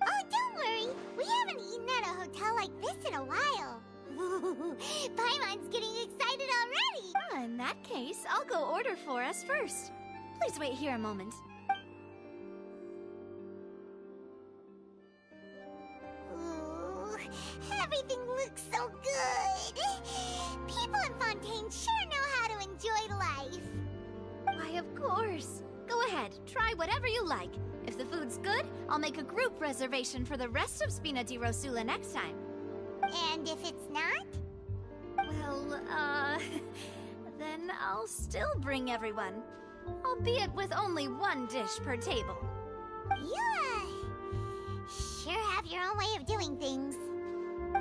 Oh, don't worry. We haven't eaten at a hotel like this in a while. Paimon's getting excited already. In that case, I'll go order for us first. Please wait here a moment. Ooh, everything looks so good. People in Fontaine sure know how to enjoy life. Why, of course. Go ahead, try whatever you like. If the food's good, I'll make a group reservation for the rest of Spina di Rosula next time. And if it's not? Well, then I'll still bring everyone. Albeit with only one dish per table. You, sure have your own way of doing things.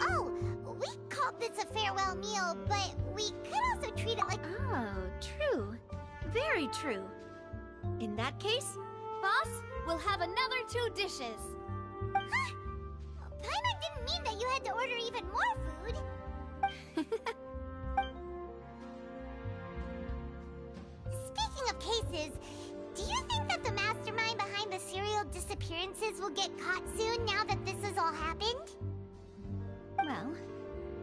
Oh, we called this a farewell meal, but we could also treat it like... Oh, true. Very true. In that case, boss, we'll have another 2 dishes. Huh? Paimon didn't mean that you had to order even more food. Speaking of cases, do you think that the mastermind behind the serial disappearances will get caught soon now that this has all happened? Well,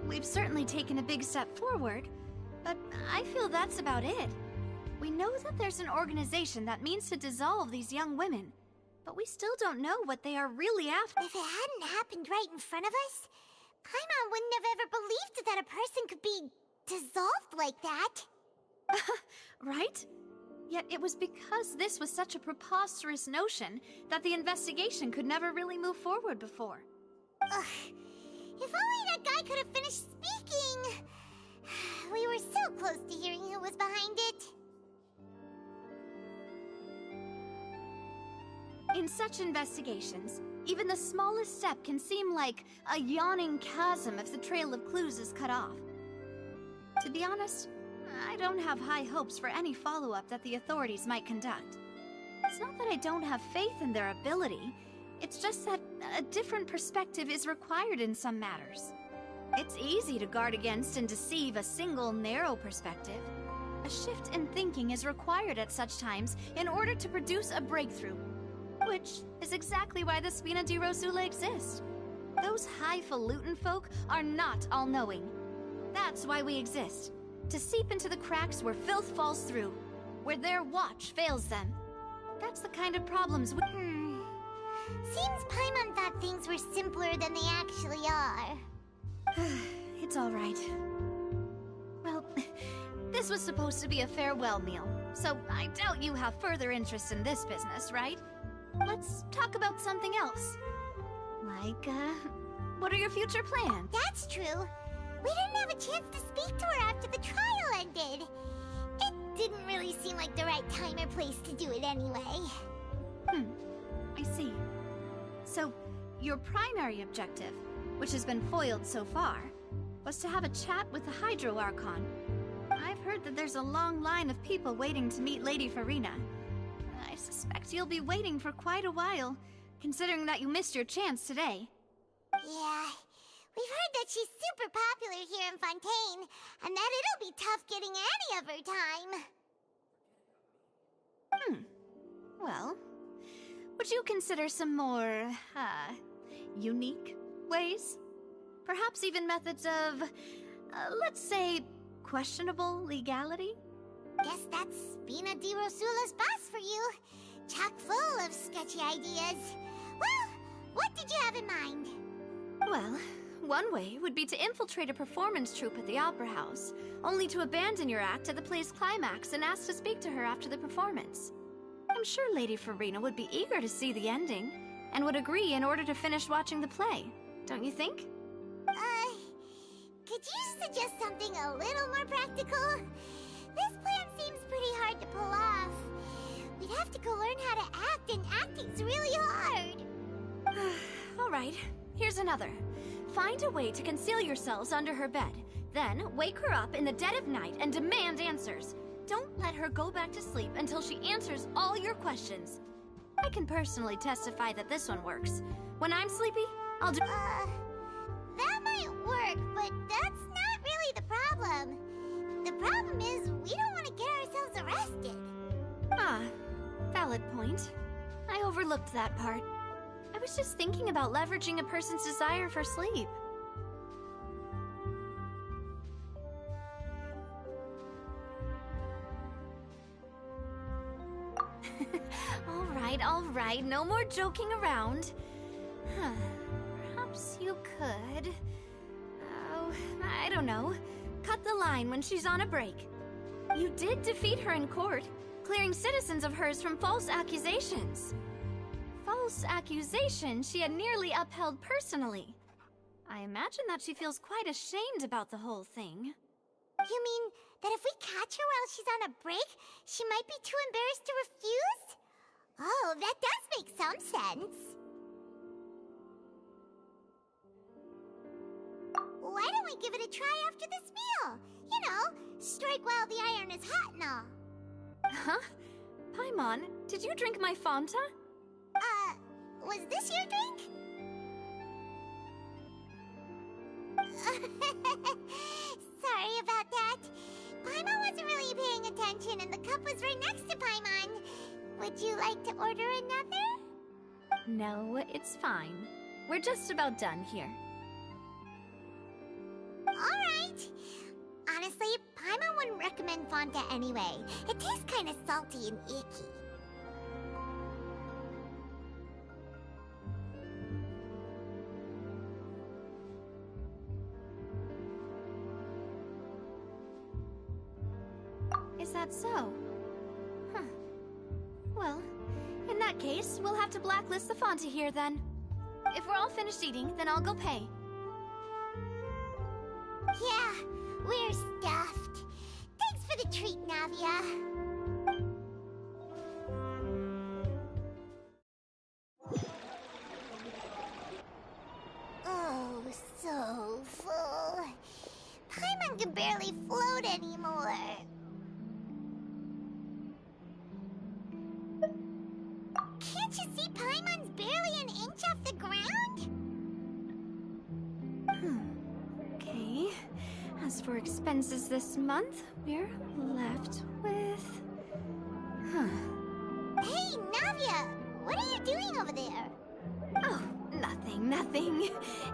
we've certainly taken a big step forward, but I feel that's about it. We know that there's an organization that means to dissolve these young women, but we still don't know what they are really after. If it hadn't happened right in front of us, Paimon wouldn't have ever believed that a person could be dissolved like that. Right? Yet it was because this was such a preposterous notion that the investigation could never really move forward before. Ugh. If only that guy could have finished speaking! We were so close to hearing who was behind it. In such investigations, even the smallest step can seem like a yawning chasm if the trail of clues is cut off. To be honest, I don't have high hopes for any follow-up that the authorities might conduct. It's not that I don't have faith in their ability, it's just that a different perspective is required in some matters. It's easy to guard against and deceive a single narrow perspective. A shift in thinking is required at such times in order to produce a breakthrough. Which is exactly why the Spina di Rosula exists. Those highfalutin folk are not all-knowing. That's why we exist. To seep into the cracks where filth falls through. Where their watch fails them. That's the kind of problems we... Seems Paimon thought things were simpler than they actually are. It's alright. Well, this was supposed to be a farewell meal, so I doubt you have further interest in this business, right? Let's talk about something else. Like, what are your future plans? That's true. We didn't have a chance to speak to her after the trial ended. It didn't really seem like the right time or place to do it anyway. I see. So, your primary objective, which has been foiled so far, was to have a chat with the Hydro Archon. I've heard that there's a long line of people waiting to meet Lady Farina. I suspect you'll be waiting for quite a while, considering that you missed your chance today. Yeah, we've heard that she's super popular here in Fontaine, and that it'll be tough getting any of her time. Well, would you consider some more, unique ways? Perhaps even methods of, let's say, questionable legality? Guess that's Spina di Rosula's boss for you. Chock full of sketchy ideas. Well, what did you have in mind? Well, one way would be to infiltrate a performance troupe at the Opera House, only to abandon your act at the play's climax and ask to speak to her after the performance. I'm sure Lady Farina would be eager to see the ending, and would agree in order to finish watching the play, don't you think? Could you suggest something a little more practical? This plan seems pretty hard to pull off. We'd have to go learn how to act, and acting's really hard. Alright, here's another. Find a way to conceal yourselves under her bed. Then, wake her up in the dead of night and demand answers. Don't let her go back to sleep until she answers all your questions. I can personally testify that this one works. When I'm sleepy, I'll do... That might work, but that's not really the problem. The problem is we don't want to get ourselves arrested. Valid point. I overlooked that part. I was just thinking about leveraging a person's desire for sleep. All right, no more joking around. Perhaps you could... Oh, I don't know. Cut the line when she's on a break. You did defeat her in court, clearing citizens of hers from false accusations. False accusations she had nearly upheld personally. I imagine that she feels quite ashamed about the whole thing. You mean that if we catch her while she's on a break, she might be too embarrassed to refuse? Oh, that does make some sense. Why don't we give it a try after this meal? You know, strike while the iron is hot and all. Huh? Paimon, did you drink my Fanta? Was this your drink? Sorry about that. Paimon wasn't really paying attention and the cup was right next to Paimon. Would you like to order another? No, it's fine. We're just about done here. Alright. Honestly, Paimon wouldn't recommend Fanta anyway. It tastes kind of salty and icky. Is that so? Huh. Well, in that case, we'll have to blacklist the Fanta here then. If we're all finished eating, then I'll go pay. Yeah, we're stuffed. Thanks for the treat, Navia. Oh, so full. Paimon can barely float anymore. Can't you see Paimon's barely an inch off the ground? Okay. As for expenses this month, we're left with... Hey, Navia! What are you doing over there? Oh, nothing.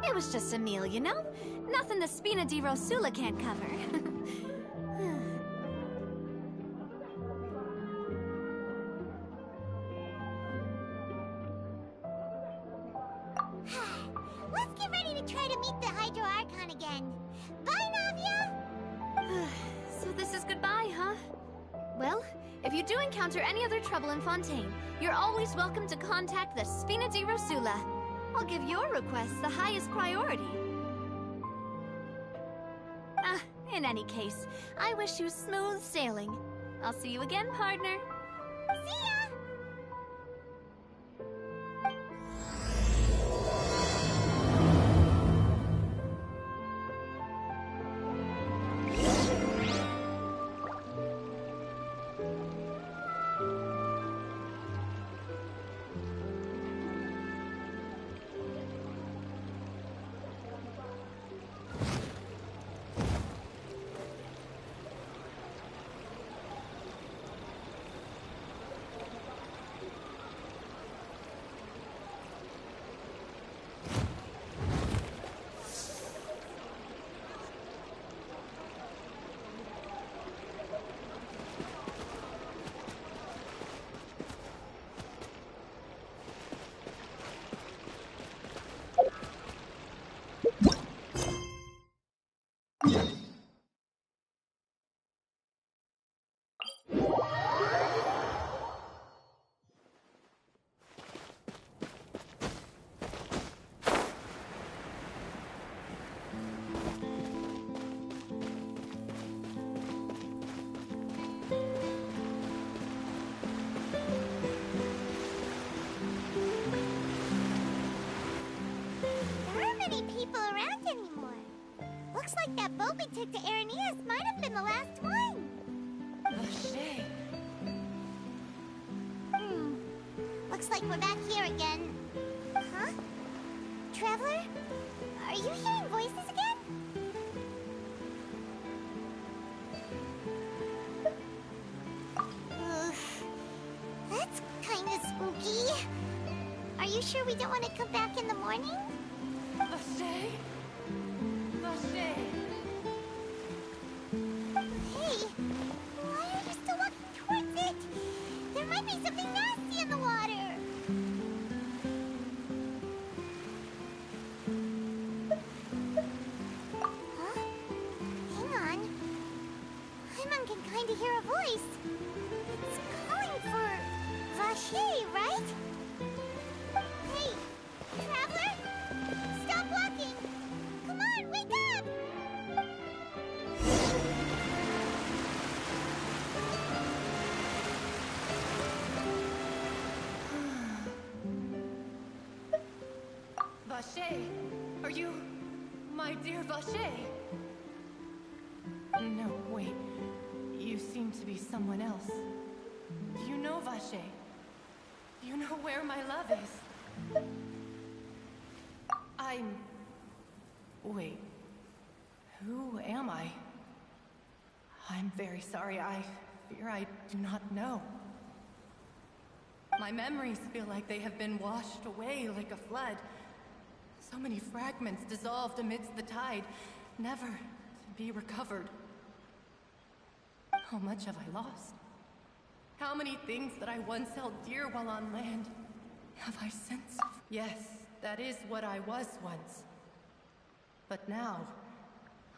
It was just a meal, you know? Nothing the Spina di Rosula can't cover. Let's get ready to try to meet the Hydro Archon again. Bye, Navia! So this is goodbye, huh? Well, if you do encounter any other trouble in Fontaine, you're always welcome to contact the Spina di Rosula. I'll give your request the highest priority. In any case, I wish you smooth sailing. I'll see you again, partner. See ya! Looks like that boat we took to Araneas might have been the last one. A shame. Looks like we're back here again. Huh? Traveler? Are you hearing voices again? Ugh. That's kinda spooky. Are you sure we don't want to come back in the morning? Vache? Vache? Hey, why are you still walking towards it? There might be something nasty in the water. Huh? Hang on. Paimon can kind of hear a voice. It's calling for Vache, right? Hey, traveler! Stop walking! Come on, wake up! Vache? Are you my dear Vache? No, wait. You seem to be someone else. Do you know Vache? Do you know where my love is? Wait. Who am I? I'm very sorry. I fear I do not know. My memories feel like they have been washed away like a flood. So many fragments dissolved amidst the tide, never to be recovered. How much have I lost? How many things that I once held dear while on land have I since? Yes, that is what I was once. But now,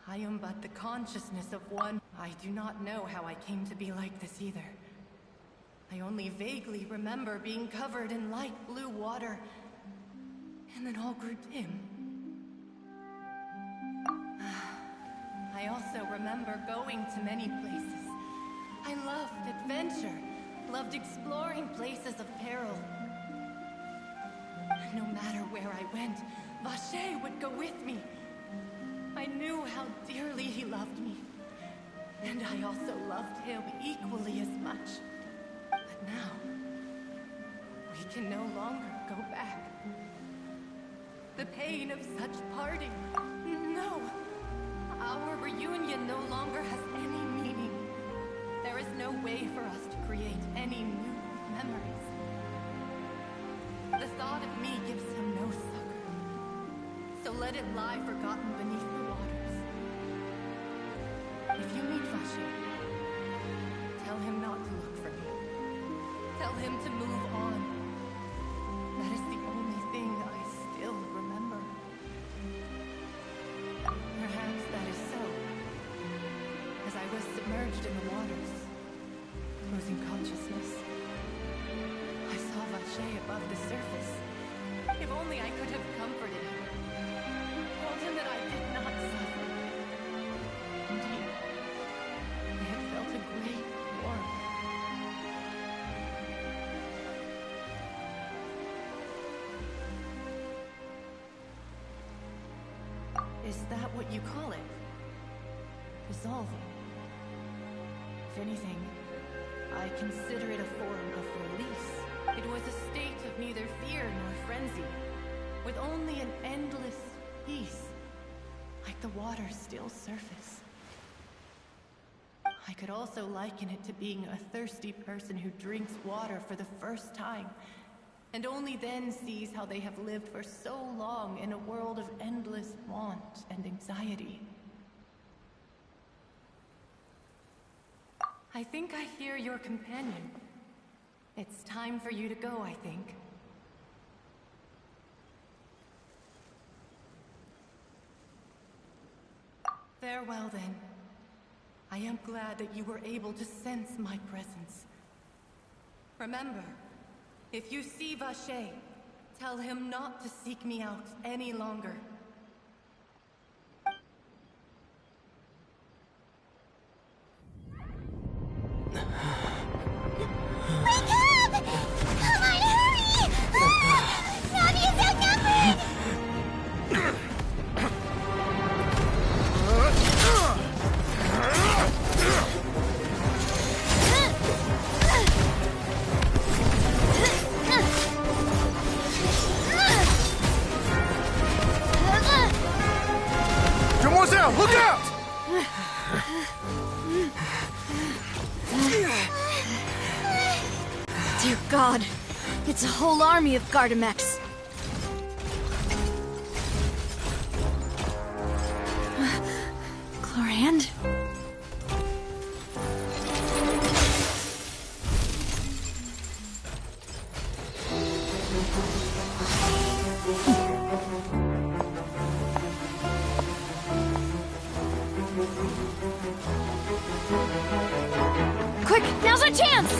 I am but the consciousness of one. I do not know how I came to be like this either. I only vaguely remember being covered in light blue water, and then all grew dim. I also remember going to many places. I loved adventure, loved exploring places of peril. No matter where I went, Vache would go with me. I knew how dearly he loved me, and I also loved him equally as much. But now, we can no longer go back. The pain of such parting, no! Our reunion no longer has any meaning. There is no way for us to create any new memories. The thought of me gives him no succor. So let it lie forgotten beneath the waters. If you meet Vache, tell him not to look for me. Tell him to move on. That is the only thing I still remember. Perhaps that is so. As I was submerged in the waters, losing consciousness, I saw Vache above the surface. If only I could have comforted him. Told him that I did not suffer. Indeed, I had felt a great warmth. Is that what you call it? Dissolving? If anything, I consider it a form of release. It was a state of neither fear nor frenzy, with only an endless peace, like the water's still surface. I could also liken it to being a thirsty person who drinks water for the first time, and only then sees how they have lived for so long in a world of endless want and anxiety. I think I hear your companion. It's time for you to go, I think. Farewell, then. I am glad that you were able to sense my presence. Remember, if you see Vache, tell him not to seek me out any longer. Wake up! Come on, hurry! Nami is outnumbered! Look out! Dear God, It's a whole army of Gardamex. Chlorand? Quick, now's our chance!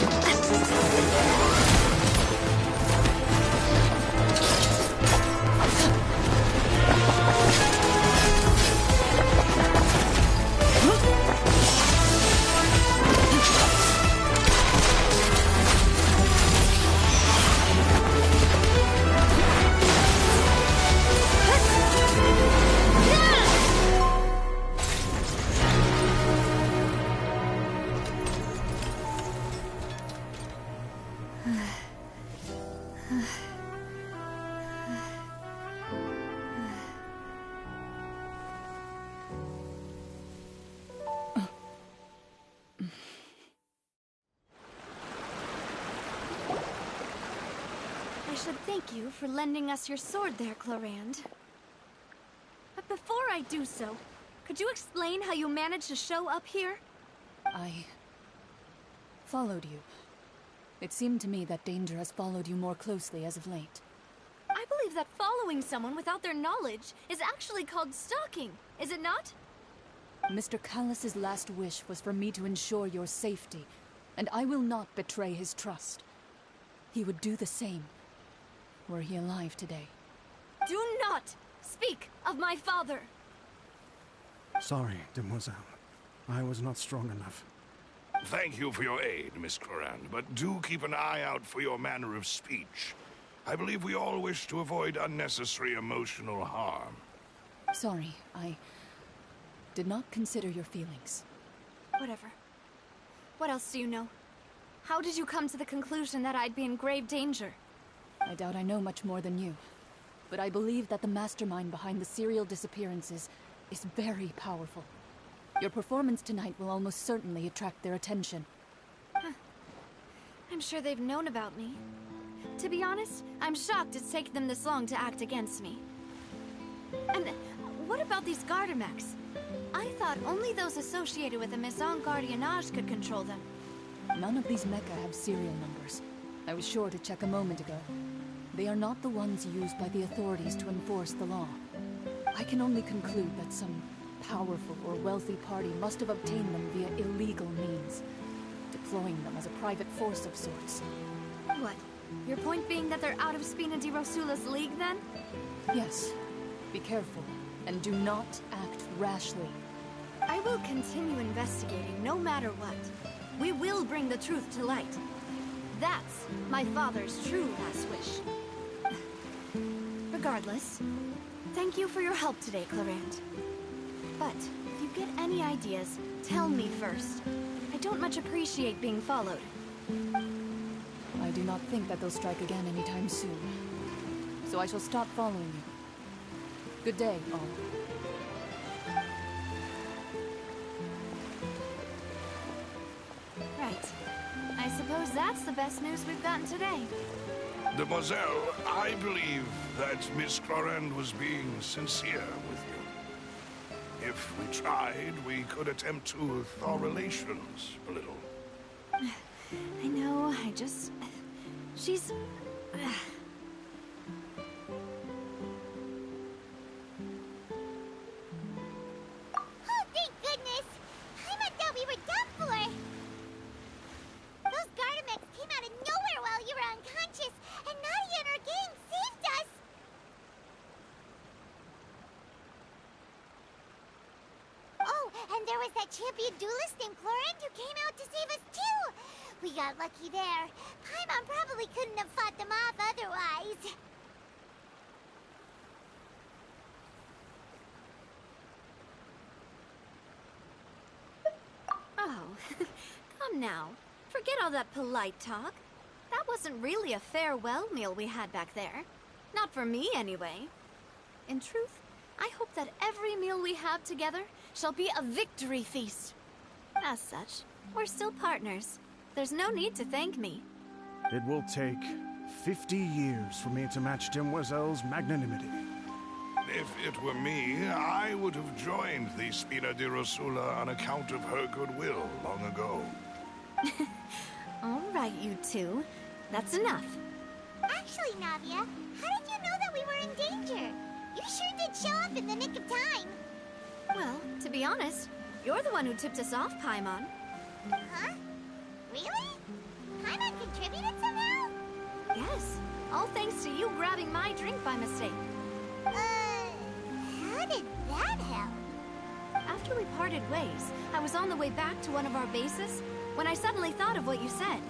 I should thank you for lending us your sword there, Chlorand. But before I do so, could you explain how you managed to show up here? I followed you. It seemed to me that danger has followed you more closely as of late. I believe that following someone without their knowledge is actually called stalking, is it not? Mr. Callus's last wish was for me to ensure your safety, and I will not betray his trust. He would do the same, were he alive today. Do not speak of my father! Sorry, demoiselle. I was not strong enough. Thank you for your aid, Miss Chlorand, but do keep an eye out for your manner of speech. I believe we all wish to avoid unnecessary emotional harm. Sorry, I did not consider your feelings. Whatever. What else do you know? How did you come to the conclusion that I'd be in grave danger? I doubt I know much more than you, but I believe that the mastermind behind the serial disappearances is very powerful. Your performance tonight will almost certainly attract their attention. I'm sure they've known about me. To be honest, I'm shocked it's taken them this long to act against me. And what about these Gardamex? I thought only those associated with the Maison Gardiennage could control them. None of these mecha have serial numbers. I was sure to check a moment ago. They are not the ones used by the authorities to enforce the law. I can only conclude that some powerful or wealthy party must have obtained them via illegal means, deploying them as a private force of sorts. What? Your point being that they're out of Spina di Rosula's league, then? Yes. Be careful, and do not act rashly. I will continue investigating, no matter what. We will bring the truth to light. That's my father's true last wish. Regardless, thank you for your help today, Chlorand. But if you get any ideas, tell me first. I don't much appreciate being followed. I do not think that they'll strike again anytime soon. So I shall stop following you. Good day, all. Right. I suppose that's the best news we've gotten today. Demoiselle, I believe that Miss Chlorand was being sincere with you. If we tried, we could attempt to thaw relations a little. I know, she's... Oh, thank goodness! I thought we were done for! Those Gardamex came out of nowhere while you were unconscious, and Nadia and her gang saved us! Oh, and there was that champion duelist named Chlorand who came out to save us too! We got lucky there. Paimon probably couldn't have fought them off otherwise. Oh, come now. Forget all that polite talk. That wasn't really a farewell meal we had back there. Not for me, anyway. In truth, I hope that every meal we have together shall be a victory feast. As such, we're still partners. There's no need to thank me. It will take 50 years for me to match Demoiselle's magnanimity. If it were me, I would have joined the Spina di Rosula on account of her goodwill long ago. All right, you two. That's enough. Actually, Navia, how did you know that we were in danger? You sure did show up in the nick of time. Well, to be honest, you're the one who tipped us off, Paimon. Huh? Really? Paimon contributed somehow? Yes, all thanks to you grabbing my drink by mistake. How did that help? After we parted ways, I was on the way back to one of our bases when I suddenly thought of what you said.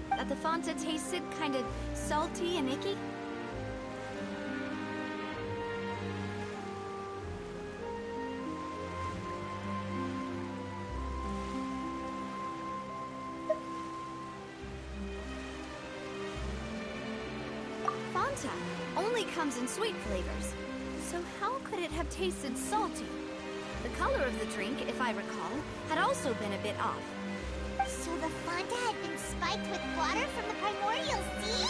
That the Fanta tasted kind of salty and icky. Fanta only comes in sweet flavors, so how could it have tasted salty? The color of the drink, if I recall, had also been a bit off. So the Fanta had been spiked with water from the primordial sea?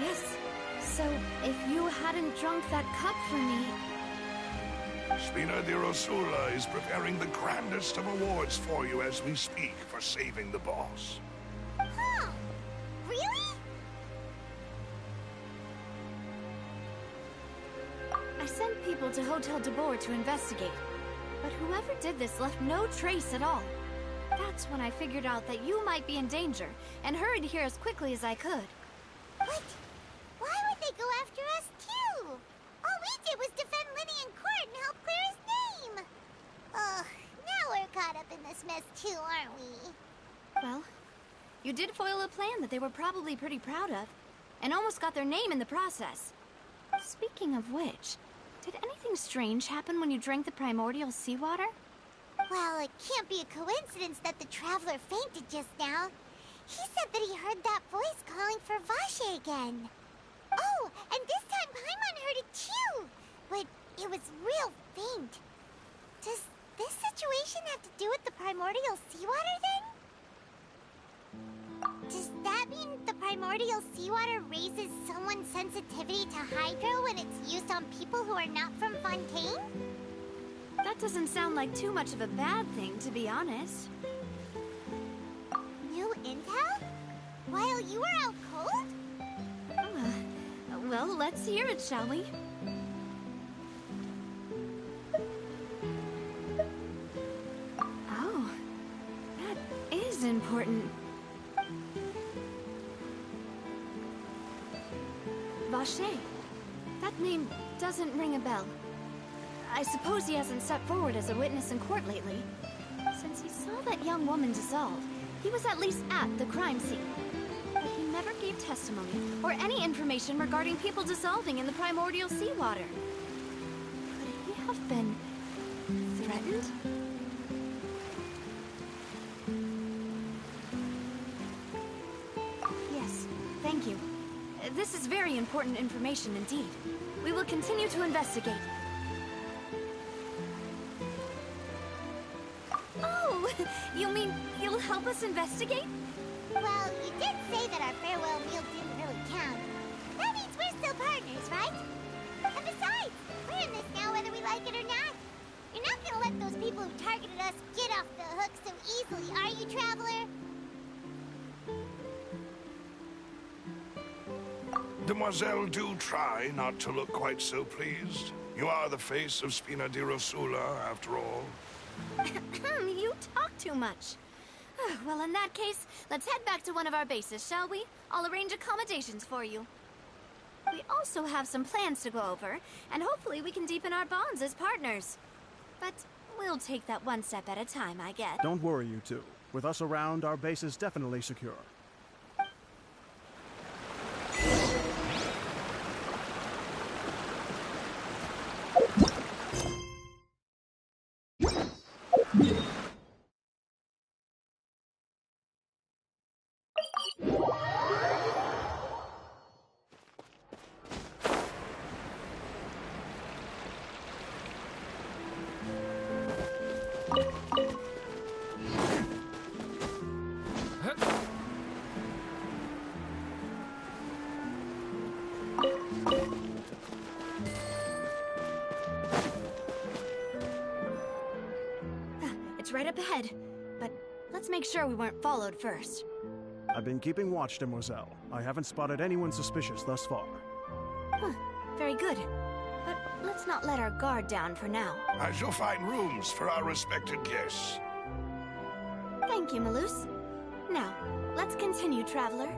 Yes, so if you hadn't drunk that cup for me... Spina di Rosula is preparing the grandest of awards for you as we speak for saving the boss. Huh? Really? I sent people to Hotel de Boer to investigate, but whoever did this left no trace at all. That's when I figured out that you might be in danger, and hurried here as quickly as I could. What? Why would they go after us, too? All we did was defend Liddy in court and help clear his name. Ugh, now we're caught up in this mess, too, aren't we? Well, you did foil a plan that they were probably pretty proud of, and almost got their name in the process. Speaking of which, did anything strange happen when you drank the primordial seawater? Well, it can't be a coincidence that the Traveler fainted just now. He said that he heard that voice calling for Vache again. Oh, and this time Paimon heard it too, but it was real faint. Does this situation have to do with the primordial seawater then? Does that mean the primordial seawater raises someone's sensitivity to hydro when it's used on people who are not from Fontaine? That doesn't sound like too much of a bad thing, to be honest. New intel? While you were out cold? Well, let's hear it, shall we? Oh, that is important. Vache. That name doesn't ring a bell. I suppose he hasn't stepped forward as a witness in court lately. Since he saw that young woman dissolve, he was at least at the crime scene. But he never gave testimony or any information regarding people dissolving in the primordial seawater. Could he have been threatened? Yes, thank you. This is very important information indeed. We will continue to investigate. Oh, you mean you'll help us investigate? Well, you did say that our farewell meal didn't really count. That means we're still partners, right? And besides, we're in this now whether we like it or not. You're not gonna let those people who targeted us get off the hook so easily, are you, Traveler? Demoiselle, do try not to look quite so pleased. You are the face of Spina di Rosula, after all. You talk too much. Well, in that case, let's head back to one of our bases, shall we? I'll arrange accommodations for you. We also have some plans to go over, and hopefully we can deepen our bonds as partners. But we'll take that one step at a time, I guess. Don't worry, you two. With us around, our base is definitely secure. right up ahead. But let's make sure we weren't followed first. I've been keeping watch, Demoiselle. I haven't spotted anyone suspicious thus far. Huh, very good. But let's not let our guard down for now. I shall find rooms for our respected guests. Thank you, Malus. Now, let's continue, traveler.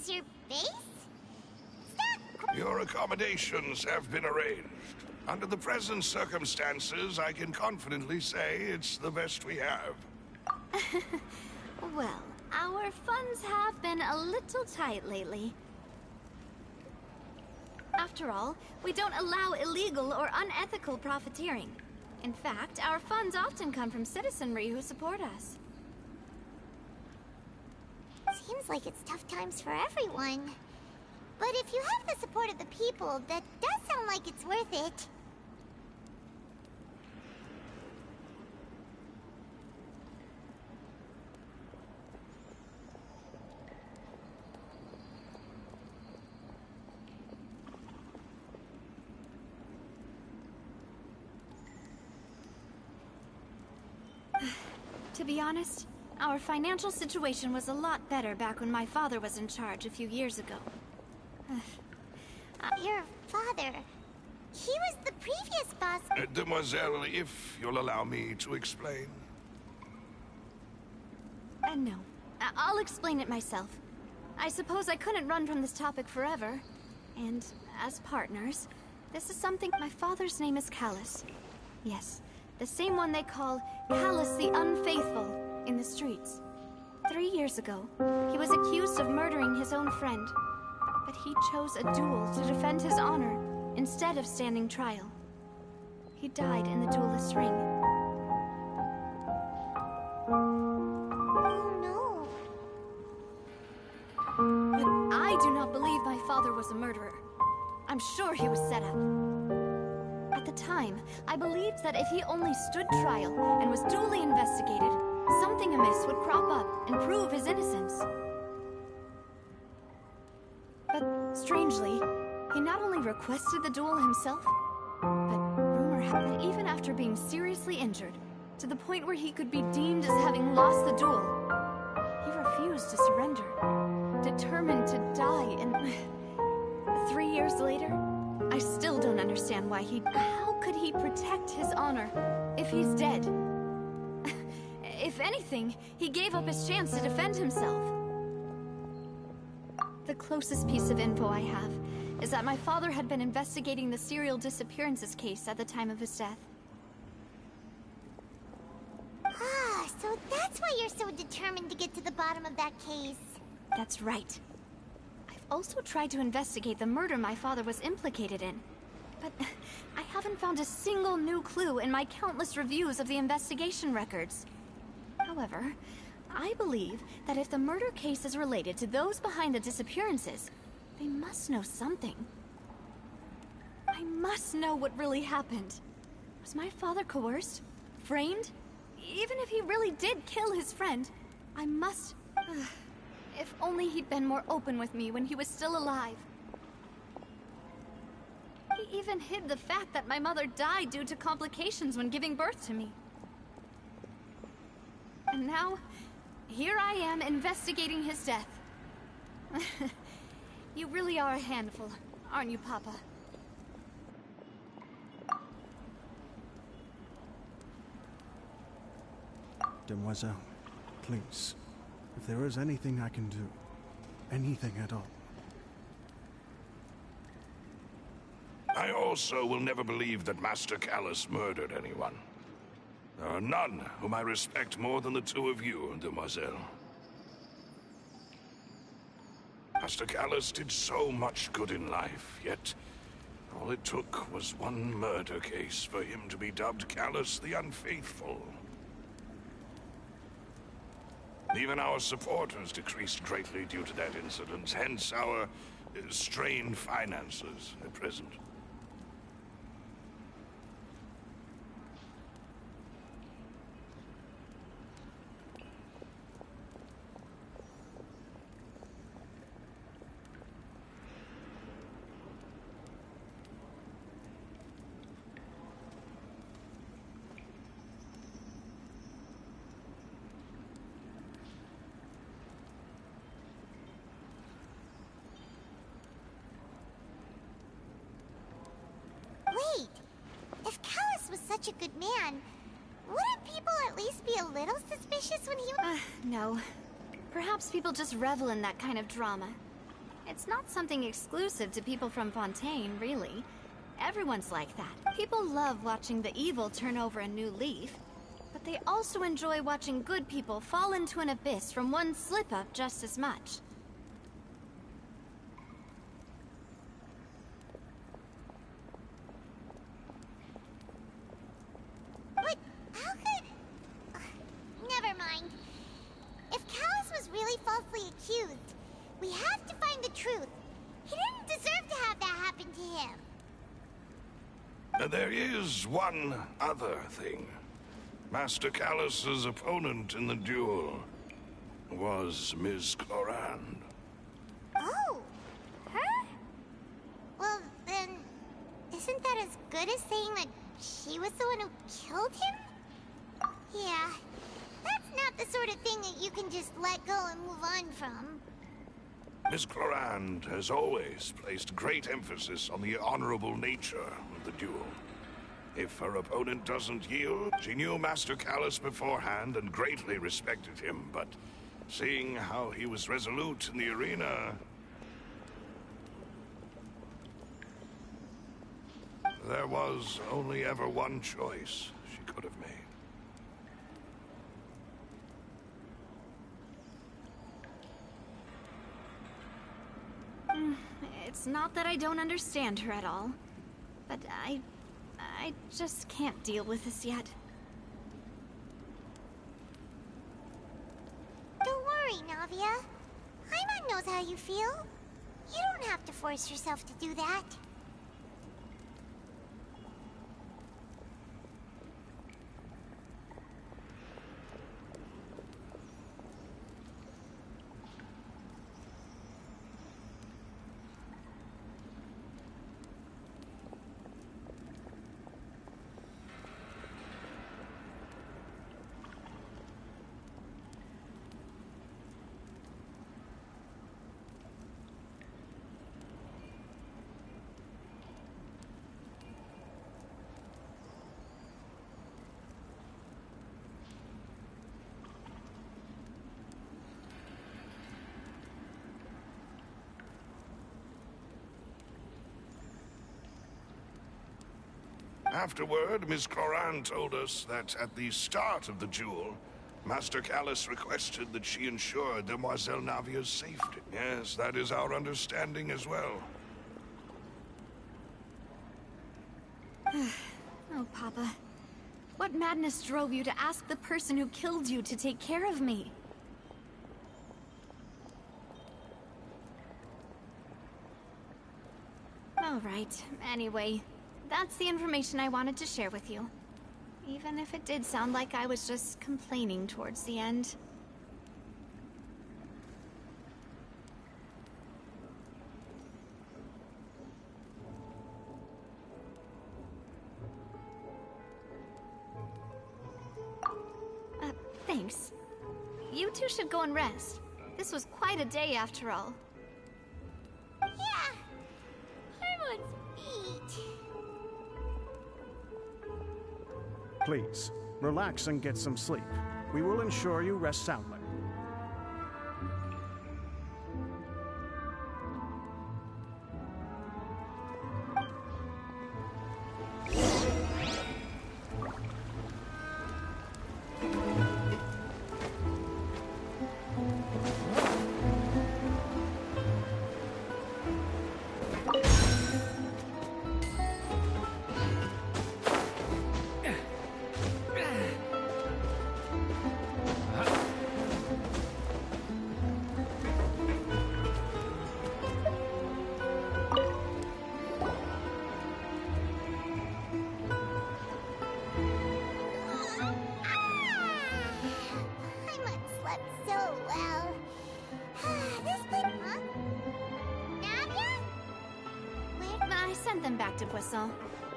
Your base? Your accommodations have been arranged. Under the present circumstances, I can confidently say it's the best we have. Well, our funds have been a little tight lately. After all, we don't allow illegal or unethical profiteering. In fact, our funds often come from citizenry who support us. Seems like it's tough times for everyone. But if you have the support of the people, that does sound like it's worth it. To be honest, our financial situation was a lot better back when my father was in charge a few years ago. Your father... he was the previous boss... Demoiselle, if you'll allow me to explain. No. I'll explain it myself. I suppose I couldn't run from this topic forever. And as partners, this is something... My father's name is Callus. Yes, the same one they call Callus the Unfaithful in the streets. 3 years ago, he was accused of murdering his own friend. But he chose a duel to defend his honor instead of standing trial. He died in the duelist's ring. Oh no. But I do not believe my father was a murderer. I'm sure he was set up. At the time, I believed that if he only stood trial and was duly investigated, something amiss would crop up and prove his innocence. But strangely, he not only requested the duel himself, but rumor had it that even after being seriously injured, to the point where he could be deemed as having lost the duel, he refused to surrender, determined to die in... 3 years later, I still don't understand why he... How could he protect his honor if he's dead? If anything, he gave up his chance to defend himself. The closest piece of info I have is that my father had been investigating the serial disappearances case at the time of his death. Ah, so that's why you're so determined to get to the bottom of that case. That's right. I've also tried to investigate the murder my father was implicated in, but I haven't found a single new clue in my countless reviews of the investigation records. However, I believe that if the murder case is related to those behind the disappearances, they must know something. I must know what really happened. Was my father coerced? Framed? Even if he really did kill his friend, I must... If only he'd been more open with me when he was still alive. He even hid the fact that my mother died due to complications when giving birth to me. And now, here I am investigating his death. You really are a handful, aren't you, Papa? Demoiselle, please. If there is anything I can do, anything at all. I also will never believe that Master Callus murdered anyone. There are none whom I respect more than the two of you, Demoiselle. Master Callus did so much good in life, yet all it took was one murder case for him to be dubbed Callus the Unfaithful. Even our supporters decreased greatly due to that incident, hence our strained finances at present. Wait, if Callus was such a good man, wouldn't people at least be a little suspicious when he... No. Perhaps people just revel in that kind of drama. It's not something exclusive to people from Fontaine, really. Everyone's like that. People love watching the evil turn over a new leaf, but they also enjoy watching good people fall into an abyss from one slip-up just as much. But how could... never mind. If Callus was really falsely accused, we have to find the truth. He didn't deserve to have that happen to him. There is one other thing. Master Callus's opponent in the duel was Ms. Clorand. Oh, her? Well, then, isn't that as good as saying that she was the one who killed him? Yeah, that's not the sort of thing that you can just let go and move on from. Ms. Clorand has always placed great emphasis on the honorable nature of the duel. If her opponent doesn't yield, she knew Master Callus beforehand and greatly respected him, but seeing how he was resolute in the arena... there was only ever one choice she could have made. It's not that I don't understand her at all, but I just can't deal with this yet. Don't worry, Navia. Paimon knows how you feel. You don't have to force yourself to do that. Afterward, Miss Cloran told us that at the start of the duel, Master Callus requested that she ensure Demoiselle Navia's safety. Yes, that is our understanding as well. Oh, Papa. What madness drove you to ask the person who killed you to take care of me? All right. Anyway, that's the information I wanted to share with you. Even if it did sound like I was just complaining towards the end. Thanks. You two should go and rest. This was quite a day after all. Yeah. Everyone's beat. Please, relax and get some sleep. We will ensure you rest soundly.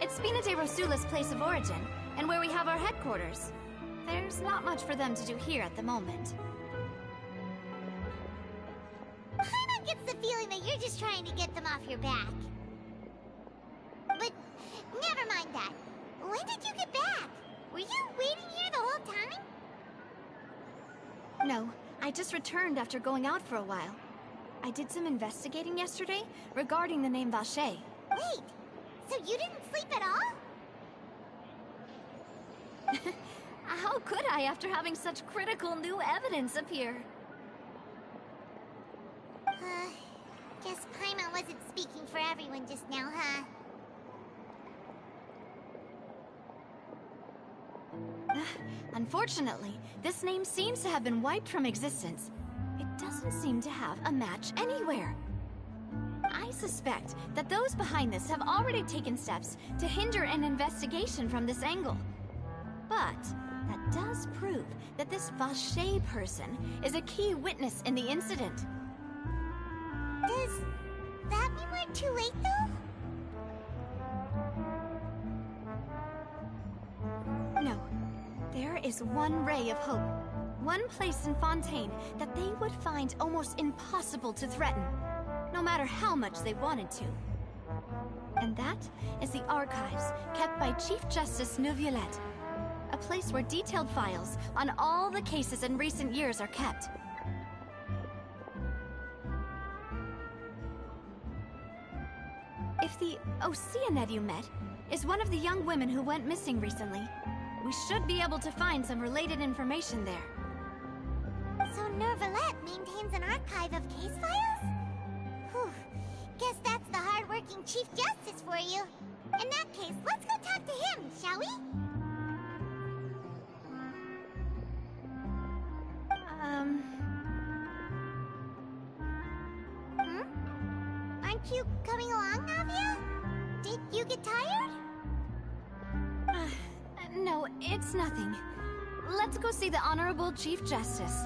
It's Spina de Rosula's place of origin, and where we have our headquarters. There's not much for them to do here at the moment. Paimon gets the feeling that you're just trying to get them off your back. But never mind that. When did you get back? Were you waiting here the whole time? No, I just returned after going out for a while. I did some investigating yesterday regarding the name Vache. Wait, so you didn't sleep at all? How could I after having such critical new evidence appear? Guess Paimon wasn't speaking for everyone just now, huh? Unfortunately, this name seems to have been wiped from existence. It doesn't seem to have a match anywhere. I suspect that those behind this have already taken steps to hinder an investigation from this angle. But that does prove that this Vache person is a key witness in the incident. Does that mean we're too late, though? No. There is one ray of hope. One place in Fontaine that they would find almost impossible to threaten, no matter how much they wanted to. And that is the archives kept by Chief Justice Neuvillette, a place where detailed files on all the cases in recent years are kept. If the Oceanid you met is one of the young women who went missing recently, we should be able to find some related information there. So Neuvillette maintains an archive of case files? Whew. Guess that's the hardworking Chief Justice for you. In that case, let's go talk to him, shall we? Aren't you coming along, Navia? Did you get tired? No, it's nothing. Let's go see the Honorable Chief Justice.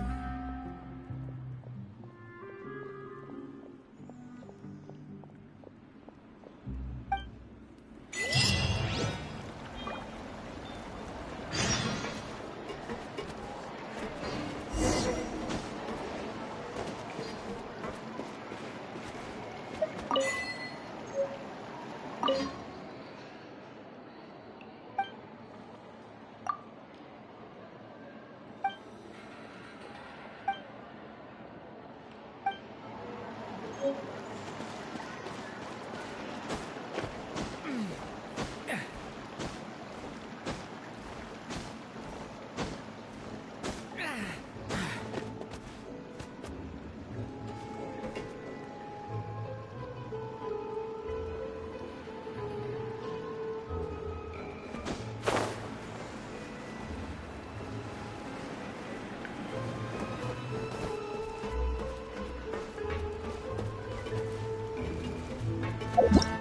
What?